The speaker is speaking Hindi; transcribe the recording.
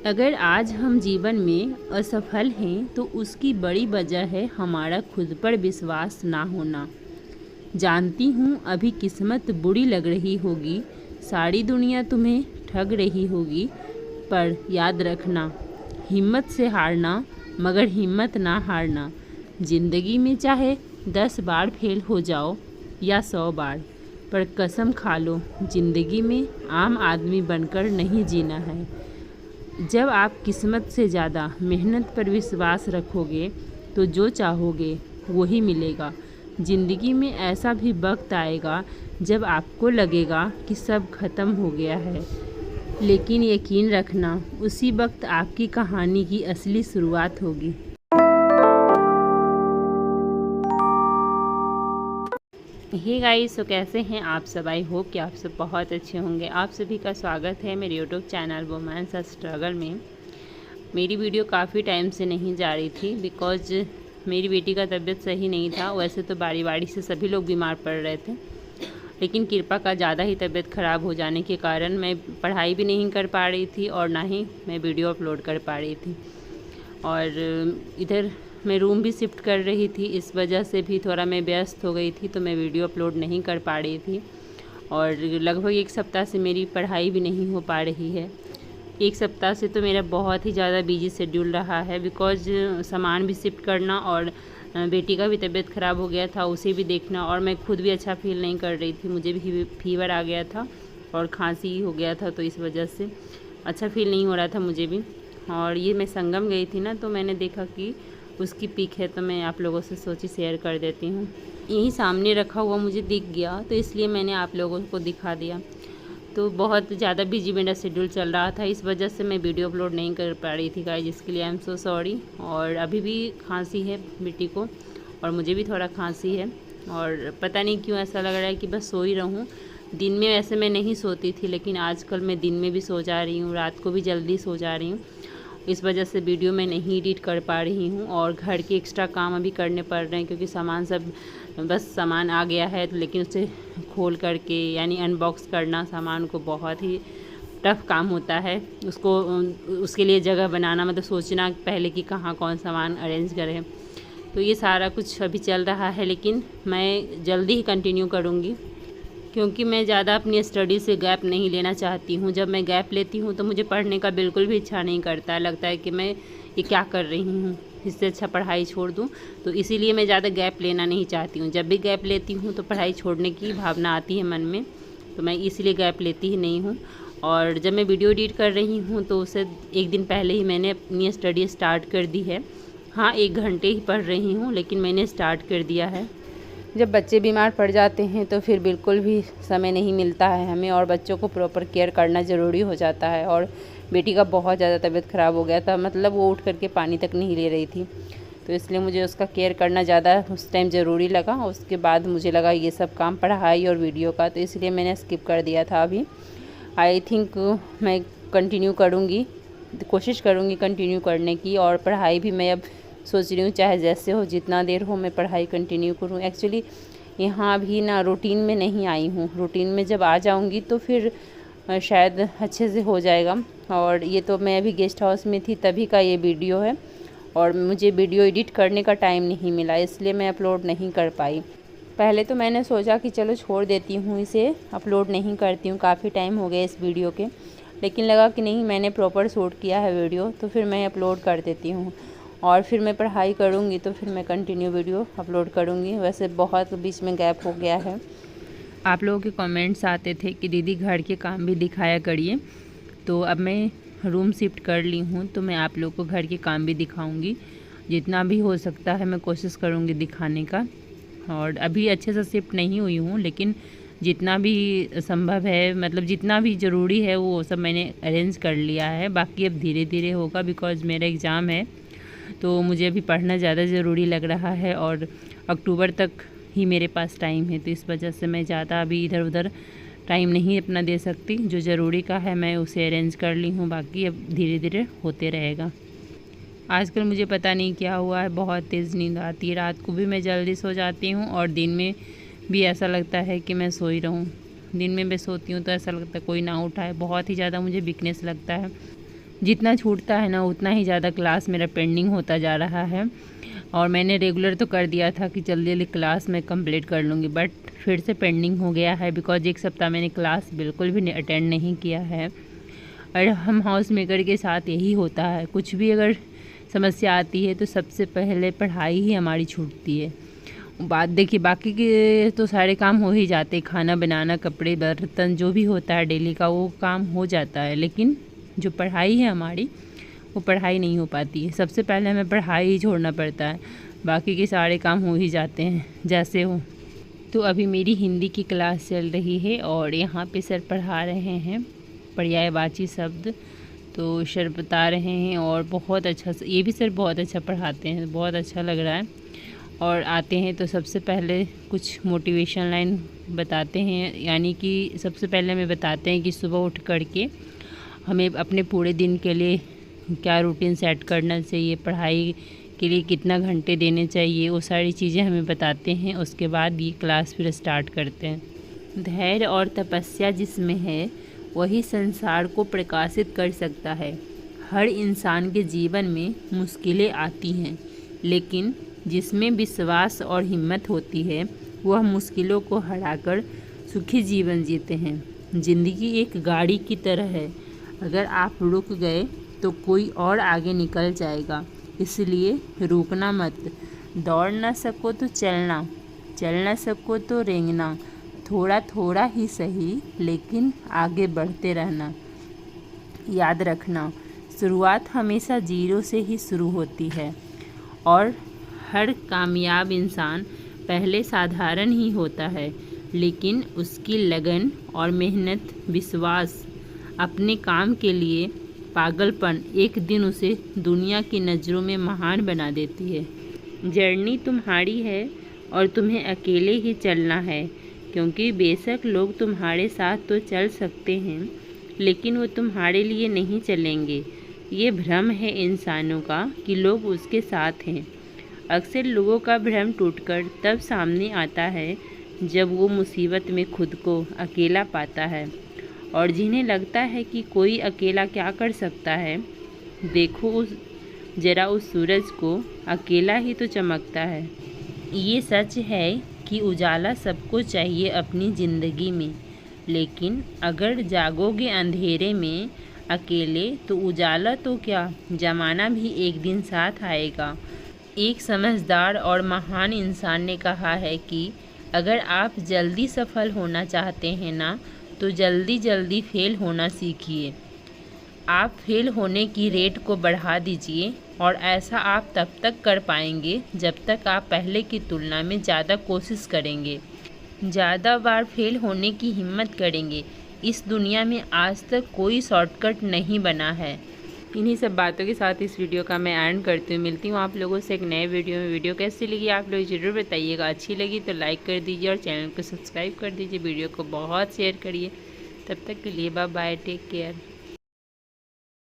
अगर आज हम जीवन में असफल हैं तो उसकी बड़ी वजह है हमारा खुद पर विश्वास ना होना। जानती हूँ अभी किस्मत बुरी लग रही होगी, सारी दुनिया तुम्हें ठग रही होगी, पर याद रखना हिम्मत से हारना, मगर हिम्मत ना हारना। ज़िंदगी में चाहे 10 बार फेल हो जाओ या 100 बार, पर कसम खा लो ज़िंदगी में आम आदमी बनकर नहीं जीना है। जब आप किस्मत से ज़्यादा मेहनत पर विश्वास रखोगे तो जो चाहोगे वही मिलेगा। ज़िंदगी में ऐसा भी वक्त आएगा जब आपको लगेगा कि सब खत्म हो गया है, लेकिन यकीन रखना उसी वक्त आपकी कहानी की असली शुरुआत होगी। हे गाइस, तो कैसे हैं आप सब? आई होप कि आप सब बहुत अच्छे होंगे। आप सभी का स्वागत है मेरे यूट्यूब चैनल वुमेन्स स्ट्रगल में। मेरी वीडियो काफ़ी टाइम से नहीं जा रही थी बिकॉज मेरी बेटी का तबीयत सही नहीं था। वैसे तो बारी बारी से सभी लोग बीमार पड़ रहे थे, लेकिन कृपा का ज़्यादा ही तबीयत ख़राब हो जाने के कारण मैं पढ़ाई भी नहीं कर पा रही थी और ना ही मैं वीडियो अपलोड कर पा रही थी। और इधर मैं रूम भी शिफ्ट कर रही थी, इस वजह से भी थोड़ा मैं व्यस्त हो गई थी, तो मैं वीडियो अपलोड नहीं कर पा रही थी। और लगभग 1 सप्ताह से मेरी पढ़ाई भी नहीं हो पा रही है। 1 सप्ताह से तो मेरा बहुत ही ज़्यादा बिजी शेड्यूल रहा है बिकॉज सामान भी शिफ्ट करना और बेटी का भी तबीयत ख़राब हो गया था, उसे भी देखना, और मैं खुद भी अच्छा फील नहीं कर रही थी। मुझे भी फीवर आ गया था और खांसी हो गया था, तो इस वजह से अच्छा फील नहीं हो रहा था मुझे भी। और ये मैं संगम गई थी ना, तो मैंने देखा कि उसकी पिक है, तो मैं आप लोगों से सोची शेयर कर देती हूँ। यहीं सामने रखा हुआ मुझे दिख गया, तो इसलिए मैंने आप लोगों को दिखा दिया। तो बहुत ज़्यादा बिजी मेरा शेड्यूल चल रहा था, इस वजह से मैं वीडियो अपलोड नहीं कर पा रही थी गाइस, जिसके लिए आई एम सो सॉरी। और अभी भी खांसी है बेटी को और मुझे भी थोड़ा खांसी है, और पता नहीं क्यों ऐसा लग रहा है कि बस सो ही रहूँ। दिन में वैसे मैं नहीं सोती थी, लेकिन आजकल मैं दिन में भी सो जा रही हूँ, रात को भी जल्दी सो जा रही हूँ। इस वजह से वीडियो मैं नहीं एडिट कर पा रही हूँ, और घर के एक्स्ट्रा काम अभी करने पड़ रहे हैं क्योंकि सामान सब बस सामान आ गया है, तो लेकिन उसे खोल करके यानी अनबॉक्स करना सामान को बहुत ही टफ़ काम होता है। उसके लिए जगह बनाना, मतलब सोचना पहले कि कहाँ कौन सामान अरेंज करें। तो ये सारा कुछ अभी चल रहा है, लेकिन मैं जल्दी ही कंटिन्यू करूँगी क्योंकि मैं ज़्यादा अपनी स्टडी से गैप नहीं लेना चाहती हूँ। जब मैं गैप लेती हूँ तो मुझे पढ़ने का बिल्कुल भी इच्छा नहीं करता, लगता है कि मैं ये क्या कर रही हूँ, इससे अच्छा पढ़ाई छोड़ दूँ। तो इसीलिए मैं ज़्यादा गैप लेना नहीं चाहती हूँ। जब भी गैप लेती हूँ तो पढ़ाई छोड़ने की भावना आती है मन में, तो मैं इसलिए गैप लेती ही नहीं हूँ। और जब मैं वीडियो एडिट कर रही हूँ तो उससे 1 दिन पहले ही मैंने अपनी स्टडी स्टार्ट कर दी है। हाँ, 1 घंटे ही पढ़ रही हूँ, लेकिन मैंने स्टार्ट कर दिया है। जब बच्चे बीमार पड़ जाते हैं तो फिर बिल्कुल भी समय नहीं मिलता है हमें, और बच्चों को प्रॉपर केयर करना ज़रूरी हो जाता है। और बेटी का बहुत ज़्यादा तबीयत ख़राब हो गया था, मतलब वो उठ करके पानी तक नहीं ले रही थी, तो इसलिए मुझे उसका केयर करना ज़्यादा उस टाइम ज़रूरी लगा। उसके बाद मुझे लगा ये सब काम पढ़ाई और वीडियो का, तो इसलिए मैंने स्किप कर दिया था। अभी आई थिंक मैं कंटिन्यू करूँगी, कोशिश करूँगी कंटिन्यू करने की। और पढ़ाई भी मैं अब सोच रही हूँ चाहे जैसे हो, जितना देर हो, मैं पढ़ाई कंटिन्यू करूँ। एक्चुअली यहाँ भी ना रूटीन में नहीं आई हूँ, रूटीन में जब आ जाऊँगी तो फिर शायद अच्छे से हो जाएगा। और ये तो मैं अभी गेस्ट हाउस में थी तभी का ये वीडियो है, और मुझे वीडियो एडिट करने का टाइम नहीं मिला, इसलिए मैं अपलोड नहीं कर पाई। पहले तो मैंने सोचा कि चलो छोड़ देती हूँ, इसे अपलोड नहीं करती हूँ, काफ़ी टाइम हो गया इस वीडियो के, लेकिन लगा कि नहीं, मैंने प्रॉपर शूट किया है वीडियो, तो फिर मैं अपलोड कर देती हूँ। और फिर मैं पढ़ाई करूँगी तो फिर मैं कंटिन्यू वीडियो अपलोड करूँगी। वैसे बहुत बीच में गैप हो गया है। आप लोगों के कमेंट्स आते थे कि दीदी घर के काम भी दिखाया करिए, तो अब मैं रूम शिफ्ट कर ली हूँ, तो मैं आप लोगों को घर के काम भी दिखाऊंगी। जितना भी हो सकता है मैं कोशिश करूँगी दिखाने का। और अभी अच्छे से शिफ्ट नहीं हुई हूँ, लेकिन जितना भी संभव है, मतलब जितना भी ज़रूरी है वो सब मैंने अरेंज कर लिया है। बाकी अब धीरे धीरे होगा बिकॉज़ मेरा एग्ज़ाम है, तो मुझे अभी पढ़ना ज़्यादा ज़रूरी लग रहा है, और अक्टूबर तक ही मेरे पास टाइम है, तो इस वजह से मैं ज़्यादा अभी इधर उधर टाइम नहीं अपना दे सकती। जो ज़रूरी का है मैं उसे अरेंज कर ली हूँ, बाकी अब धीरे धीरे होते रहेगा। आजकल मुझे पता नहीं क्या हुआ है, बहुत तेज़ नींद आती है। रात को भी मैं जल्दी सो जाती हूँ और दिन में भी ऐसा लगता है कि मैं सो ही रहूँ। दिन में मैं सोती हूँ तो ऐसा लगता है कोई ना उठाए, बहुत ही ज़्यादा मुझे वीकनेस लगता है। जितना छूटता है ना उतना ही ज़्यादा क्लास मेरा पेंडिंग होता जा रहा है। और मैंने रेगुलर तो कर दिया था कि जल्दी जल्दी क्लास मैं कंप्लीट कर लूँगी, बट फिर से पेंडिंग हो गया है बिकॉज एक सप्ताह मैंने क्लास बिल्कुल भी अटेंड नहीं किया है। और हम हाउस मेकर के साथ यही होता है, कुछ भी अगर समस्या आती है तो सबसे पहले पढ़ाई ही हमारी छूटती है। बात देखिए, बाकी के तो सारे काम हो ही जाते, खाना बनाना, कपड़े बर्तन जो भी होता है डेली का वो काम हो जाता है, लेकिन जो पढ़ाई है हमारी वो पढ़ाई नहीं हो पाती है। सबसे पहले हमें पढ़ाई ही छोड़ना पड़ता है, बाकी के सारे काम हो ही जाते हैं जैसे हो। तो अभी मेरी हिंदी की क्लास चल रही है और यहाँ पे सर पढ़ा रहे हैं पर्यायवाची शब्द, तो सर बता रहे हैं और बहुत अच्छा, ये भी सर बहुत अच्छा पढ़ाते हैं, बहुत अच्छा लग रहा है। और आते हैं तो सबसे पहले कुछ मोटिवेशन लाइन बताते हैं, यानी कि सबसे पहले हमें बताते हैं कि सुबह उठ करके हमें अपने पूरे दिन के लिए क्या रूटीन सेट करना चाहिए, पढ़ाई के लिए कितना घंटे देने चाहिए, वो सारी चीज़ें हमें बताते हैं। उसके बाद ये क्लास फिर स्टार्ट करते हैं। धैर्य और तपस्या जिसमें है वही संसार को प्रकाशित कर सकता है। हर इंसान के जीवन में मुश्किलें आती हैं, लेकिन जिसमें विश्वास और हिम्मत होती है वह मुश्किलों को हराकर सुखी जीवन जीते हैं। ज़िंदगी एक गाड़ी की तरह है, अगर आप रुक गए तो कोई और आगे निकल जाएगा, इसलिए रुकना मत। दौड़ ना सको तो चलना, चल ना सको तो रेंगना, थोड़ा थोड़ा ही सही लेकिन आगे बढ़ते रहना। याद रखना, शुरुआत हमेशा जीरो से ही शुरू होती है और हर कामयाब इंसान पहले साधारण ही होता है, लेकिन उसकी लगन और मेहनत, विश्वास, अपने काम के लिए पागलपन एक दिन उसे दुनिया की नज़रों में महान बना देती है। जर्नी तुम्हारी है और तुम्हें अकेले ही चलना है, क्योंकि बेशक लोग तुम्हारे साथ तो चल सकते हैं लेकिन वो तुम्हारे लिए नहीं चलेंगे। ये भ्रम है इंसानों का कि लोग उसके साथ हैं। अक्सर लोगों का भ्रम टूटकर तब सामने आता है जब वो मुसीबत में खुद को अकेला पाता है और जिन्हें लगता है कि कोई अकेला क्या कर सकता है, देखो ज़रा उस सूरज को, अकेला ही तो चमकता है। ये सच है कि उजाला सबको चाहिए अपनी ज़िंदगी में, लेकिन अगर जागोगे अंधेरे में अकेले तो उजाला तो क्या, ज़माना भी एक दिन साथ आएगा। एक समझदार और महान इंसान ने कहा है कि अगर आप जल्दी सफल होना चाहते हैं ना, तो जल्दी जल्दी फेल होना सीखिए। आप फेल होने की रेट को बढ़ा दीजिए और ऐसा आप तब तक कर पाएंगे जब तक आप पहले की तुलना में ज़्यादा कोशिश करेंगे, ज़्यादा बार फेल होने की हिम्मत करेंगे। इस दुनिया में आज तक कोई शॉर्टकट नहीं बना है। इन्हीं सब बातों के साथ इस वीडियो का मैं एंड करती हूँ। मिलती हूँ आप लोगों से एक नए वीडियो में। वीडियो कैसी लगी आप लोग ज़रूर बताइएगा। अच्छी लगी तो लाइक कर दीजिए और चैनल को सब्सक्राइब कर दीजिए। वीडियो को बहुत शेयर करिए। तब तक के लिए बाय बाय, टेक केयर।